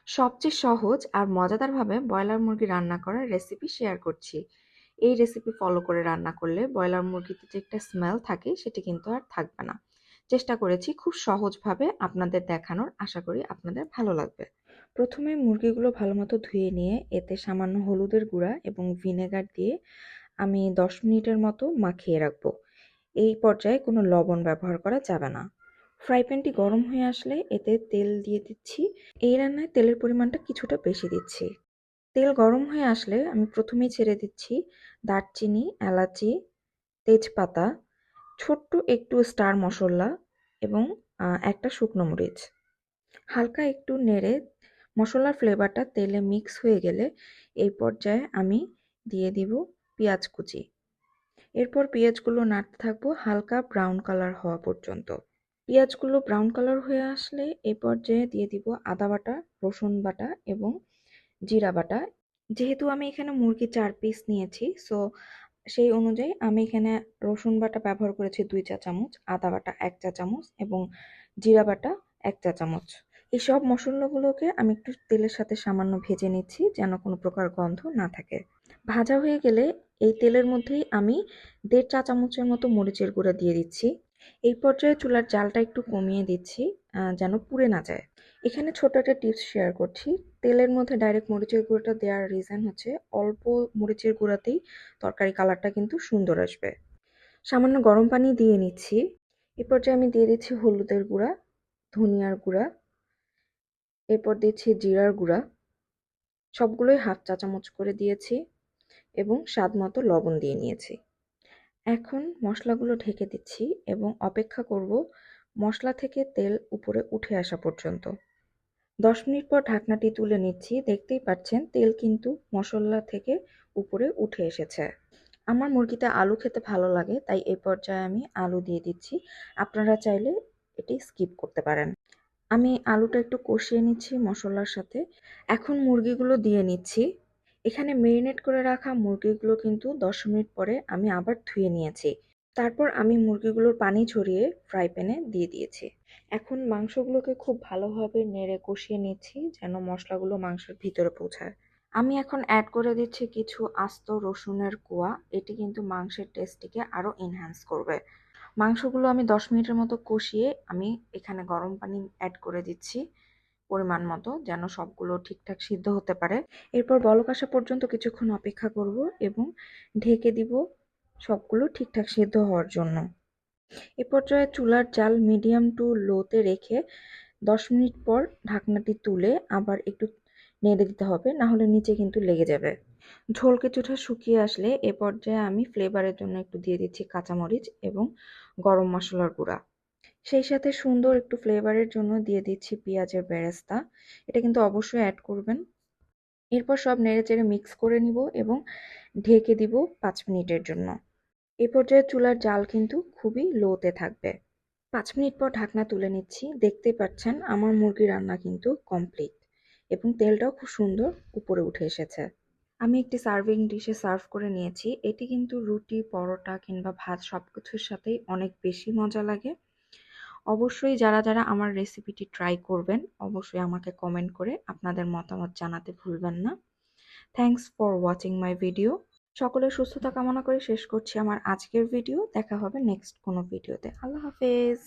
সবচেয়ে সহজ আর মজাদারভাবে ব্রয়লার মুরগি রান্না করার রেসিপি শেয়ার করছি। এই রেসিপি ফলো করে রান্না করলে ব্রয়লার মুরগিতে যে একটা স্মেল থাকে সেটি কিন্তু আর থাকবে না। চেষ্টা করেছি খুব সহজভাবে আপনাদের দেখানোর, আশা করি আপনাদের ভালো লাগবে। প্রথমে মুরগিগুলো ভালোমতো ধুয়ে নিয়ে এতে সামান্য হলুদের গুঁড়া এবং ভিনেগার দিয়ে আমি 10 মিনিটের মতো মাখিয়ে রাখবো। এই পর্যায়ে কোনো লবণ ব্যবহার করা যাবে না। ফ্রাই প্যানটি গরম হয়ে আসলে এতে তেল দিয়ে দিচ্ছি। এই রান্নায় তেলের পরিমাণটা কিছুটা বেশি দিচ্ছি। তেল গরম হয়ে আসলে আমি প্রথমেই ছেড়ে দিচ্ছি দারচিনি, এলাচি, তেজপাতা, ছোট্ট একটু স্টার মশলা এবং একটা শুকনো মরিচ। হালকা একটু নেড়ে মশলার ফ্লেভারটা তেলে মিক্স হয়ে গেলে এই পর্যায়ে আমি দিয়ে দিব পেঁয়াজ কুচি। এরপর পেঁয়াজগুলো নাড়তে থাকবো হালকা ব্রাউন কালার হওয়া পর্যন্ত। পেঁয়াজগুলো ব্রাউন কালার হয়ে আসলে এই পর্যায়ে দিয়ে দিব আদা বাটা, রসুন বাটা এবং জিরা বাটা। যেহেতু আমি এখানে মুরগি 4 পিস নিয়েছি, সো সেই অনুযায়ী আমি এখানে রসুন বাটা ব্যবহার করেছি 2 চা চামচ, আদা বাটা 1 চা চামচ এবং জিরা বাটা 1 চা চামচ। এই সব মশলাগুলোকে আমি একটু তেলের সাথে সামান্য ভেজে নিচ্ছি যেন কোনো প্রকার গন্ধ না থাকে। ভাজা হয়ে গেলে এই তেলের মধ্যেই আমি 1.5 চা চামচের মতো মরিচের গুঁড়া দিয়ে দিচ্ছি। এই পর্যায়ে চুলার জালটা একটু কমিয়ে দিচ্ছি যেন পুড়ে না যায়। এখানে ছোট একটা টিপস শেয়ার করছি। তেলের মধ্যে ডাইরেক্ট মরিচের গুঁড়োটা দেওয়ার রিজন হচ্ছে অল্প মরিচের গুঁড়াতেই তরকারি কালারটা কিন্তু সুন্দর আসবে। সামান্য গরম পানি দিয়ে নিচ্ছি। এ পর্যায়ে আমি দিয়ে দিচ্ছি হলুদের গুঁড়া, ধনিয়ার গুঁড়া, এরপর দিচ্ছি জিরার গুঁড়া। সবগুলোই 1/2 চা চামচ করে দিয়েছি এবং স্বাদ মতো লবণ দিয়ে নিয়েছি। এখন মশলাগুলো ঢেকে দিচ্ছি এবং অপেক্ষা করব মশলা থেকে তেল উপরে উঠে আসা পর্যন্ত। 10 মিনিট পর ঢাকনাটি তুলে নিচ্ছি। দেখতেই পাচ্ছেন তেল কিন্তু মশলা থেকে উপরে উঠে এসেছে। আমার মুরগিতে আলু খেতে ভালো লাগে, তাই এই পর্যায়ে আমি আলু দিয়ে দিচ্ছি। আপনারা চাইলে এটি স্কিপ করতে পারেন। আমি আলুটা একটু কষিয়ে নিচ্ছি মশলার সাথে। এখন মুরগিগুলো দিয়ে নিচ্ছি। এখানে মেরিনেট করে রাখা মুরগিগুলো কিন্তু 10 মিনিট পরে আমি আবার ধুয়ে নিয়েছি। তারপর আমি মুরগিগুলোর পানি ঝরিয়ে ফ্রাই প্যানে দিয়ে দিয়েছি। এখন মাংসগুলোকে খুব ভালোভাবে নেড়ে কষিয়ে নিচ্ছি যেন মশলাগুলো মাংসের ভিতরে পৌঁছায়। আমি এখন অ্যাড করে দিচ্ছি কিছু আস্ত রসুনের কোয়া। এটি কিন্তু মাংসের টেস্টটিকে আরও এনহ্যান্স করবে। মাংসগুলো আমি 10 মিনিটের মতো কষিয়ে আমি এখানে গরম পানি অ্যাড করে দিচ্ছি পরিমাণ মতো, যেন সবগুলো ঠিকঠাক সিদ্ধ হতে পারে। এরপর বলক আসা পর্যন্ত কিছুক্ষণ অপেক্ষা করব এবং ঢেকে দিব সবগুলো ঠিকঠাক সিদ্ধ হওয়ার জন্য। এ পর্যায়ে চুলার জাল মিডিয়াম টু লোতে রেখে 10 মিনিট পর ঢাকনাটি তুলে আবার একটু নেড়ে দিতে হবে, না হলে নিচে কিন্তু লেগে যাবে। ঝোল কিছুটা শুকিয়ে আসলে এ পর্যায়ে আমি ফ্লেভারের জন্য একটু দিয়ে দিচ্ছি কাঁচামরিচ এবং গরম মশলার গুঁড়া। সেই সাথে সুন্দর একটু ফ্লেভারের জন্য দিয়ে দিচ্ছি পেঁয়াজের বেরেস্তা। এটা কিন্তু অবশ্যই অ্যাড করবেন। এরপর সব নেড়েচেড়ে মিক্স করে নিব এবং ঢেকে দিব 5 মিনিটের জন্য। এ পর্যায়ে চুলার জাল কিন্তু খুবই লোতে থাকবে। 5 মিনিট পর ঢাকনা তুলে নিচ্ছি। দেখতেই পাচ্ছেন আমার মুরগি রান্না কিন্তু কমপ্লিট এবং তেলটাও খুব সুন্দর উপরে উঠে এসেছে। আমি একটি সার্ভিং ডিশে সার্ভ করে নিয়েছি। এটি কিন্তু রুটি, পরোটা কিংবা ভাত সবকিছুর সাথেই অনেক বেশি মজা লাগে। অবশ্যই যারা আমার রেসিপিটি ট্রাই করবেন, অবশ্যই আমাকে কমেন্ট করে আপনাদের মতামত জানাতে ভুলবেন না। Thanks for watching my video. সকলের সুস্থতা কামনা করে শেষ করছি আমার আজকের ভিডিও। দেখা হবে নেক্সট কোনো ভিডিওতে। আল্লাহ হাফেজ।